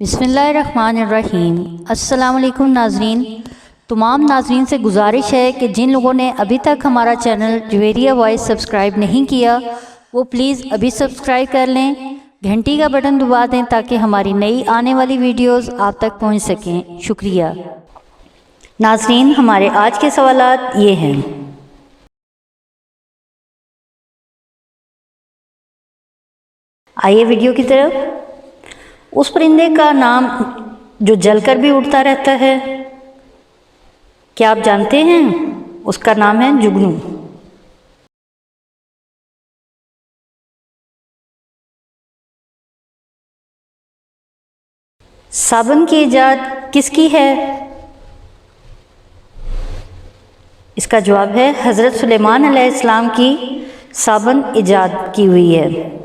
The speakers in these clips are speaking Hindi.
बिस्मिल्लाहिर्रहमानिर्रहीम। अस्सलाम वालेकुम नाजरीन। तमाम नाजरीन से गुजारिश है कि जिन लोगों ने अभी तक हमारा चैनल जुवेरिया वॉइस सब्सक्राइब नहीं किया वो प्लीज़ अभी सब्सक्राइब कर लें, घंटी का बटन दबा दें ताकि हमारी नई आने वाली वीडियोस आप तक पहुंच सकें। शुक्रिया नाजरीन। हमारे आज के सवालात ये हैं। आइए वीडियो की तरफ। उस परिंदे का नाम जो जलकर भी उड़ता रहता है, क्या आप जानते हैं? उसका नाम है जुगनू। साबुन की इजाद किसकी है? इसका जवाब है हज़रत सुलेमान अलैहिस्सलाम की साबुन इजाद की हुई है।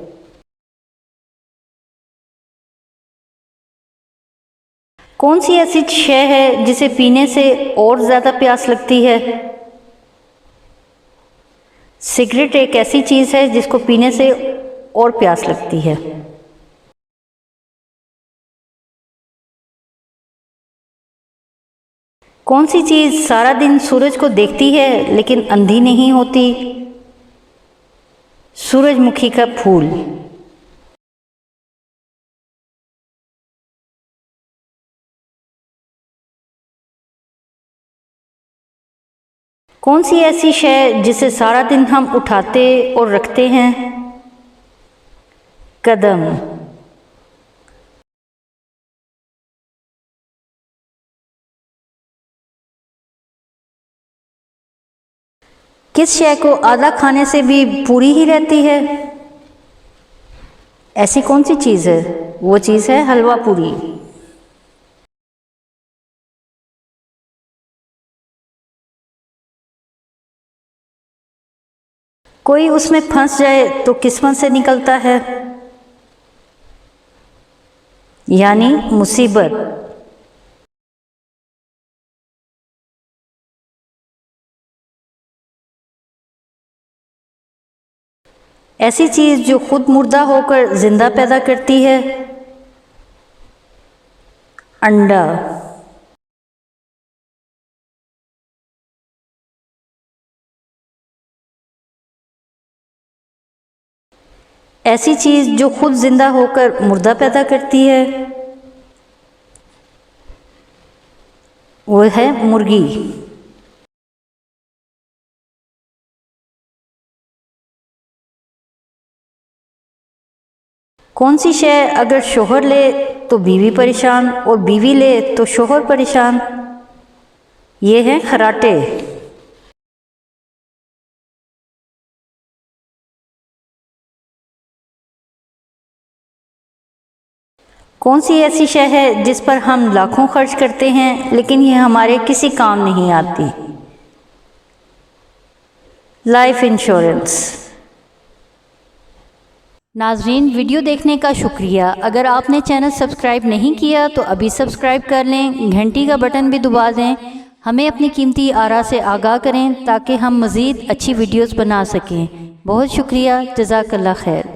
कौन सी ऐसी शय है जिसे पीने से और ज़्यादा प्यास लगती है? सिगरेट एक ऐसी चीज़ है जिसको पीने से और प्यास लगती है। कौन सी चीज़ सारा दिन सूरज को देखती है लेकिन अंधी नहीं होती? सूरजमुखी का फूल। कौन सी ऐसी शय जिसे सारा दिन हम उठाते और रखते हैं? कदम। किस शय को आधा खाने से भी पूरी ही रहती है? ऐसी कौन सी चीज़ है? वो चीज़ है हलवा पूरी। कोई उसमें फंस जाए तो किस्मत से निकलता है, यानी मुसीबत। ऐसी चीज़ जो खुद मुर्दा होकर जिंदा पैदा करती है? अंडा। ऐसी चीज़ जो खुद जिंदा होकर मुर्दा पैदा करती है वो है मुर्गी। कौन सी शय अगर शोहर ले तो बीवी परेशान और बीवी ले तो शोहर परेशान? ये हैं खराटे। कौन सी ऐसी शय है जिस पर हम लाखों खर्च करते हैं लेकिन ये हमारे किसी काम नहीं आती? Life insurance. नाजरीन, वीडियो देखने का शुक्रिया। अगर आपने चैनल सब्सक्राइब नहीं किया तो अभी सब्सक्राइब कर लें, घंटी का बटन भी दबा दें। हमें अपनी कीमती आरा से आगाह करें ताकि हम मज़ीद अच्छी वीडियोस बना सकें। बहुत शुक्रिया। जज़ाकल्लाह खैर।